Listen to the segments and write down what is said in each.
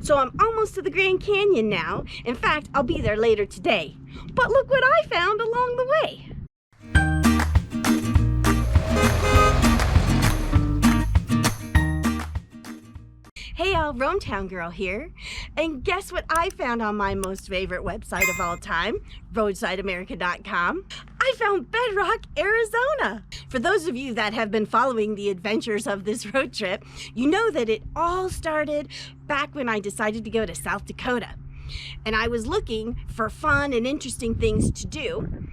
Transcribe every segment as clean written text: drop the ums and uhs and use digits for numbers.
So I'm almost to the Grand Canyon now. In fact, I'll be there later today. But look what I found along the way. Hey y'all, Roamtown Girl here. And guess what I found on my most favorite website of all time, RoadsideAmerica.com? I found Bedrock, Arizona. For those of you that have been following the adventures of this road trip, you know that it all started back when I decided to go to South Dakota. And I was looking for fun and interesting things to do.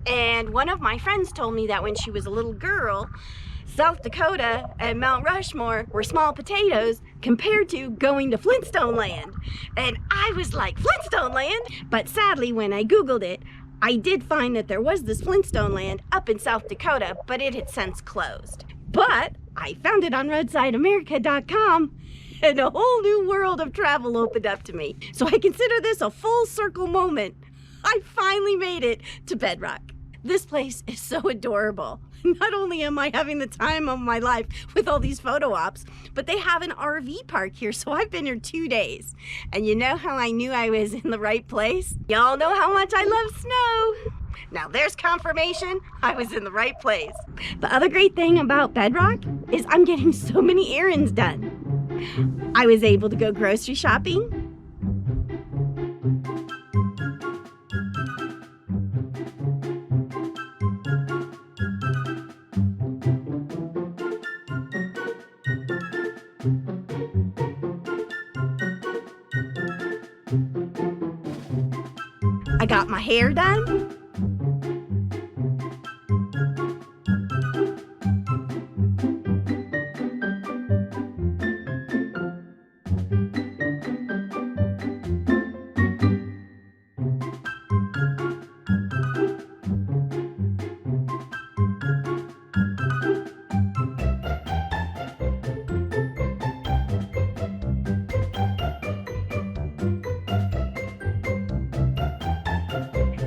And one of my friends told me that when she was a little girl, South Dakota and Mount Rushmore were small potatoes compared to going to Flintstone Land. And I was like, Flintstone Land? But sadly, when I Googled it, I did find that there was this Flintstone Land up in South Dakota, but it had since closed. But I found it on RoadsideAmerica.com, and a whole new world of travel opened up to me. So I consider this a full circle moment. I finally made it to Bedrock. This place is so adorable. Not only am I having the time of my life with all these photo ops, but they have an RV park here, so I've been here 2 days. And you know how I knew I was in the right place? Y'all know how much I love snow. Now there's confirmation I was in the right place. The other great thing about Bedrock is I'm getting so many errands done. I was able to go grocery shopping. I got my hair done.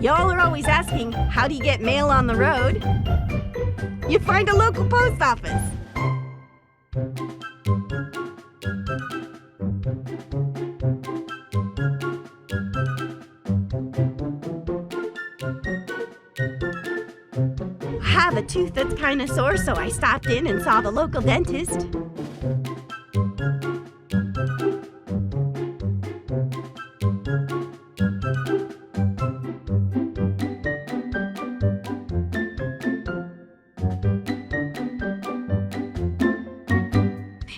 Y'all are always asking, how do you get mail on the road? You find a local post office. I have a tooth that's kind of sore, so I stopped in and saw the local dentist.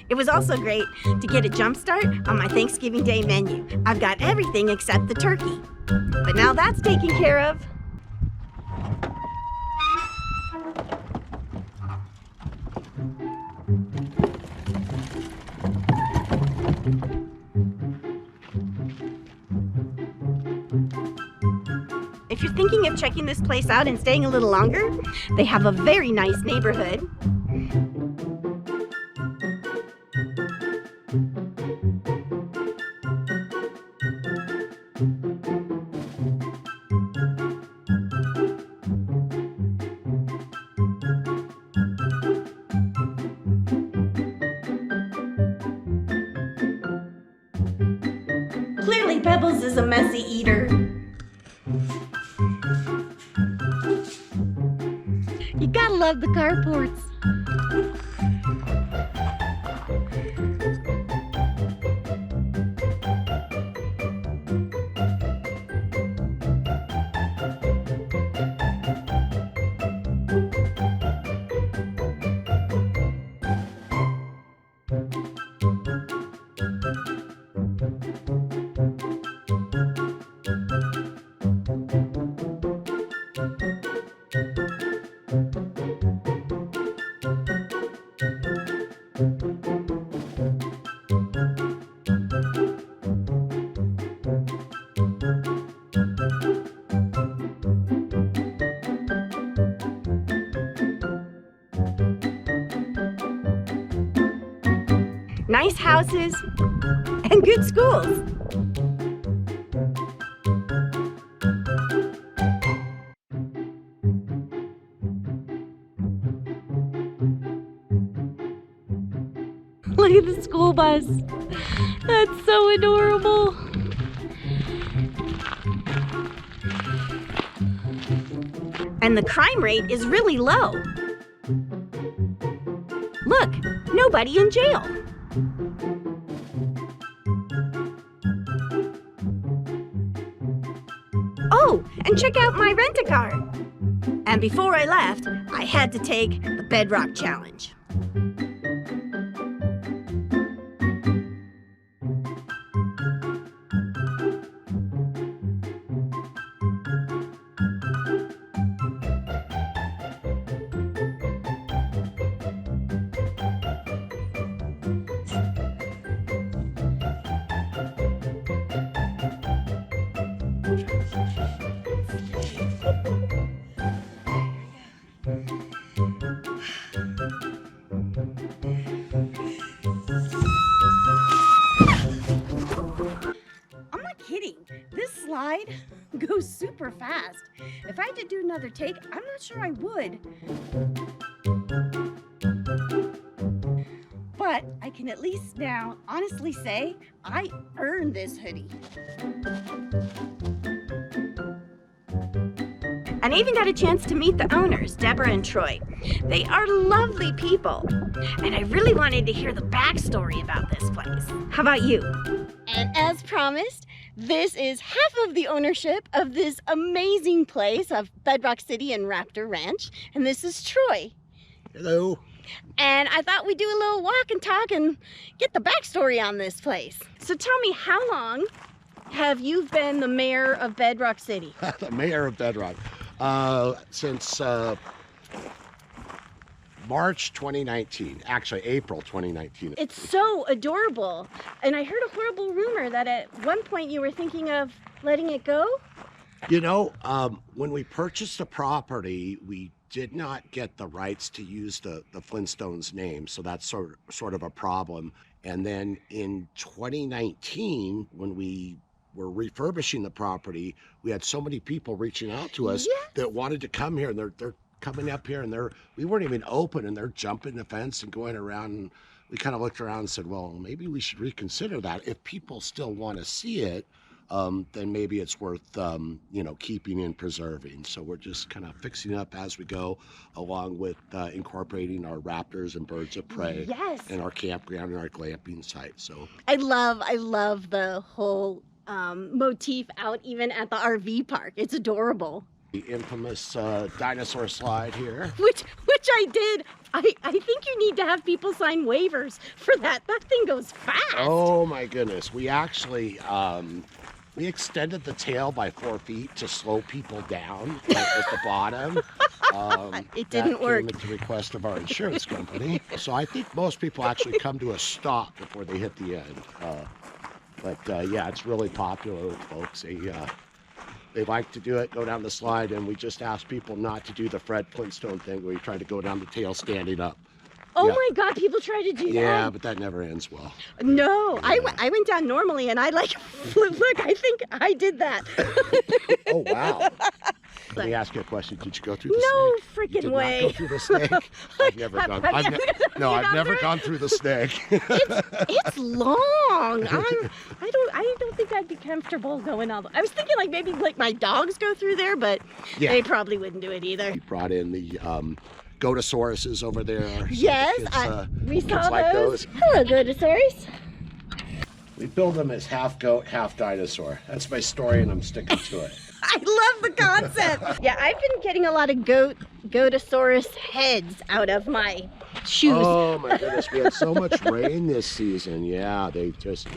It was also great to get a jump start on my Thanksgiving Day menu. I've got everything except the turkey. But now that's taken care of. If you're thinking of checking this place out and staying a little longer, they have a very nice neighborhood. Clearly, Pebbles is a messy eater. You gotta love the carports. Nice houses and good schools. Look at the school bus. That's so adorable. And the crime rate is really low. Look, nobody in jail. Oh, and check out my rent-a-car. And before I left, I had to take the Bedrock Challenge. I'm not kidding. This slide goes super fast. If I had to do another take, I'm not sure I would. But I can at least now honestly say I earned this hoodie. And I even got a chance to meet the owners, Deborah and Troy. They are lovely people. And I really wanted to hear the backstory about this place. How about you? And as promised, this is half of the ownership of this amazing place of Bedrock City and Raptor Ranch. And this is Troy. Hello. And I thought we'd do a little walk and talk and get the backstory on this place. So tell me, how long have you been the mayor of Bedrock City? The mayor of Bedrock. Since March 2019, actually April 2019. It's so adorable. And I heard a horrible rumor that at one point you were thinking of letting it go? You know, when we purchased the property, we did not get the rights to use the Flintstones name, so that's sort of a problem. And then in 2019, when we were refurbishing the property, we had so many people reaching out to us that wanted to come here, and they're coming up here, and we weren't even open, and they're jumping the fence and going around. And we kind of looked around and said, well, maybe we should reconsider that. If people still want to see it, then maybe it's worth you know, keeping and preserving. So we're just kind of fixing it up as we go, along with incorporating our raptors and birds of prey, and our campground and our glamping site. So I love the whole motif out even at the RV park. It's adorable. The infamous dinosaur slide here, which I did. I think you need to have people sign waivers for that. That thing goes fast. Oh my goodness. We actually we extended the tail by 4 feet to slow people down at the bottom. It didn't work. That came at the request of our insurance company. So I think most people actually come to a stop before they hit the end. But yeah, it's really popular with folks. They like to do it, go down the slide, and we just ask people not to do the Fred Flintstone thing where you try to go down the tail standing up. Oh my God, people try to do that. Yeah, but that never ends well. No, yeah. I went down normally, and I like, look, I think I did that. Oh, wow. Let me ask you a question. Did you go through the snake? No freaking way. Not go through the snake? I've never gone. I've never gone through the snake. It's long. I don't think I'd be comfortable going all the way. I was thinking like maybe like my dogs go through there, but they probably wouldn't do it either. We brought in the Gotosauruses over there. Yes, we saw like those. Hello, Gotosaurus. We build them as half goat, half dinosaur. That's my story, and I'm sticking to it. I love the concept. Yeah, I've been getting a lot of Gotosaurus heads out of my shoes. Oh my goodness, we had so much rain this season. Yeah, they've just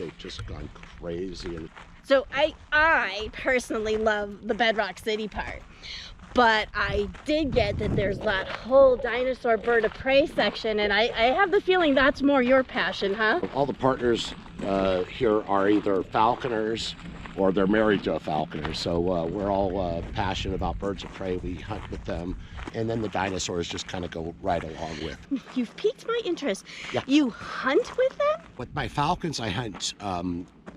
gone crazy. And so I personally love the Bedrock City part. But I did get that there's that whole dinosaur bird of prey section, and I have the feeling that's more your passion, huh? All the partners here are either falconers or they're married to a falconer. So we're all passionate about birds of prey. We hunt with them, and then the dinosaurs just kind of go right along with. You've piqued my interest. Yeah. You hunt with them? With my falcons, I hunt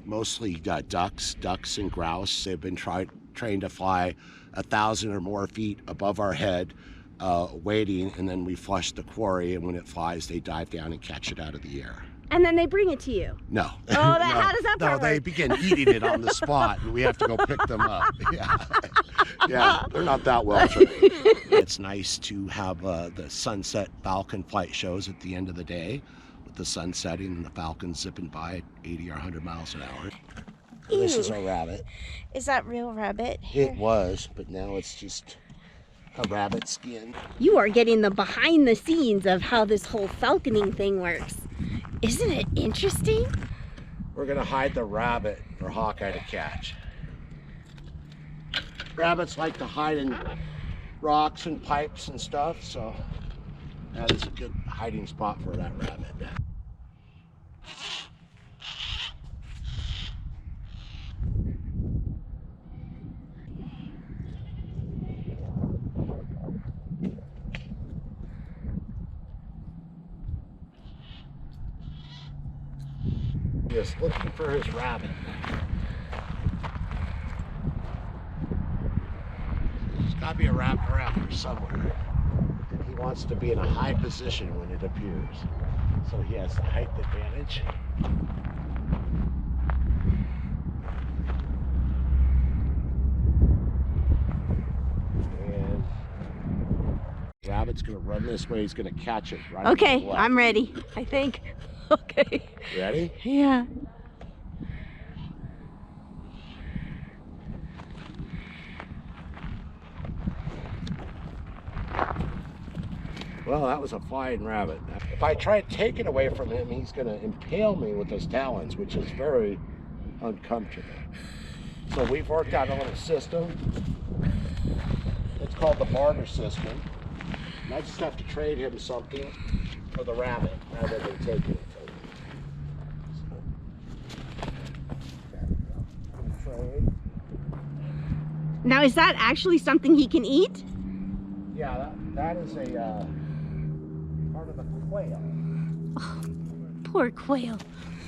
mostly ducks and grouse. They've been trained to fly 1,000 or more feet above our head, waiting, and then we flush the quarry, and when it flies, they dive down and catch it out of the air. And then they bring it to you. No. Oh, how does that No, part they work? begin eating it on the spot, and we have to go pick them up. Yeah, yeah, they're not that well trained. It's nice to have the sunset falcon flight shows at the end of the day, with the sun setting and the falcons zipping by at 80 or 100 miles an hour. This is a rabbit. Is that real rabbit? It was, but now it's just a rabbit skin. You are getting the behind the scenes of how this whole falconing thing works. Isn't it interesting? We're gonna hide the rabbit for Hawkeye to catch. Rabbits like to hide in rocks and pipes and stuff, so that is a good hiding spot for that rabbit. Just looking for his rabbit. There's got to be a rabbit around here somewhere. And he wants to be in a high position when it appears. So he has the height advantage. And the rabbit's going to run this way. He's going to catch it right. Okay, I'm ready, I think. Okay. Ready? Yeah. Well, that was a flying rabbit. If I try to take it away from him, he's going to impale me with his talons, which is very uncomfortable. So we've worked out a little system. It's called the barter system. And I just have to trade him something for the rabbit rather than taking it. Now, is that actually something he can eat? Yeah, that is a part of the quail. Oh, poor quail.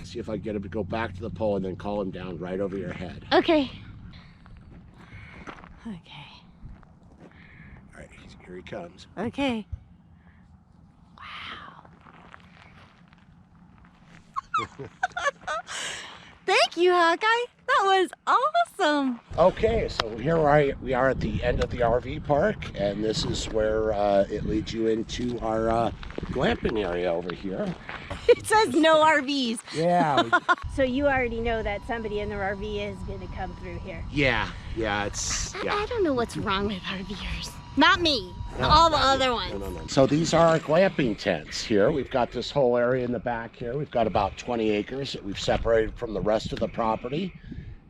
See if I can get him to go back to the pole and then call him down right over your head. Okay. Okay. All right, here he comes. Okay. Wow. Thank you, Hawkeye. That was awesome. Okay, so here we are at the end of the RV park, and this is where it leads you into our glamping area over here. It says no RVs. Yeah. So you already know that somebody in their RV is going to come through here. yeah, I don't know what's wrong with RVers. Not me. All the other ones. No. So these are our glamping tents here. We've got this whole area in the back here. We've got about 20 acres that we've separated from the rest of the property.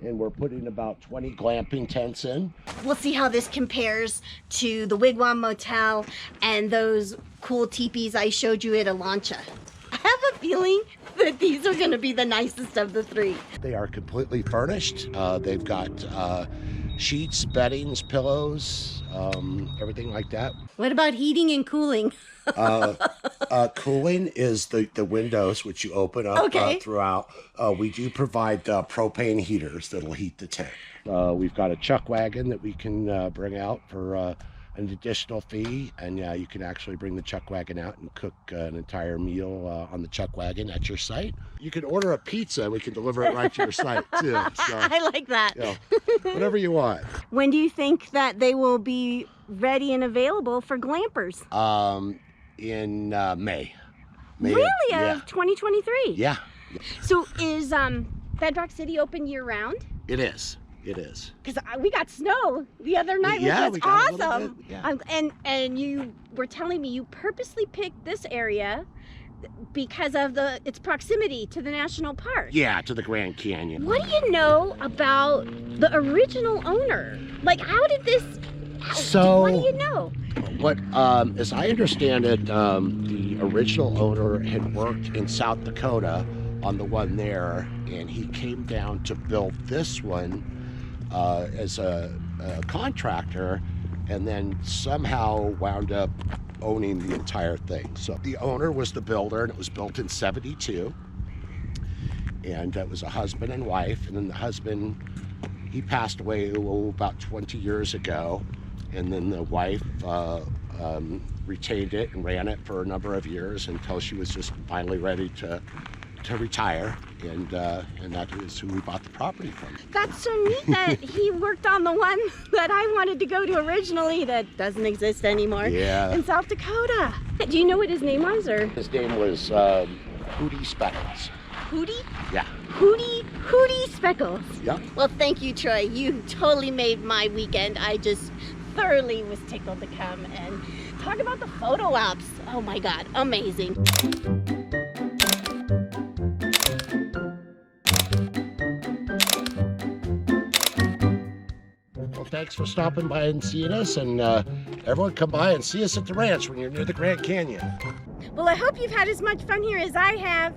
And we're putting about 20 glamping tents in. We'll see how this compares to the Wigwam Motel and those cool teepees I showed you at Alancha. I have a feeling that these are going to be the nicest of the three. They are completely furnished. They've got sheets, beddings, pillows, everything like that. What about heating and cooling? Cooling is the windows, which you open up throughout. We do provide propane heaters that'll heat the tent. We've got a chuck wagon that we can bring out for an additional fee, and you can actually bring the chuck wagon out and cook an entire meal on the chuck wagon at your site. You can order a pizza and we can deliver it right to your site too. So, I like that. Whatever you want. When do you think that they will be ready and available for glampers? In May. Really? Of 2023? Yeah. So is Bedrock City open year round? It is. It is. Because we got snow the other night, Yeah, which we was got a little awesome. bit, yeah. And you were telling me you purposely picked this area because of its proximity to the national park. Yeah, to the Grand Canyon. What do you know about the original owner? Like, how did this? So, what do you know? What, as I understand it, the original owner had worked in South Dakota on the one there, and he came down to build this one as a contractor, and then somehow wound up owning the entire thing. So the owner was the builder, and it was built in '72, and it was a husband and wife, and then the husband, he passed away about 20 years ago, and then the wife retained it and ran it for a number of years until she was just finally ready to to retire, and that is who we bought the property from. That's so neat that he worked on the one that I wanted to go to originally that doesn't exist anymore. Yeah. In South Dakota. Do you know what his name was, or? His name was Hootie Speckles. Hootie? Yeah. Hootie Speckles. Yeah. Well, thank you, Troy. You totally made my weekend. I just thoroughly was tickled to come and talk about the photo ops. Oh my God, amazing. Well, thanks for stopping by and seeing us, and everyone come by and see us at the ranch when you're near the Grand Canyon. Well, I hope you've had as much fun here as I have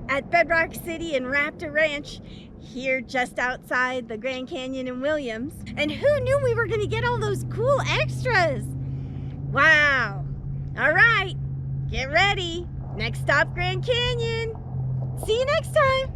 at Bedrock City and Raptor Ranch, here just outside the Grand Canyon in Williams. And who knew we were gonna get all those cool extras? Wow. All right, get ready. Next stop, Grand Canyon. See you next time.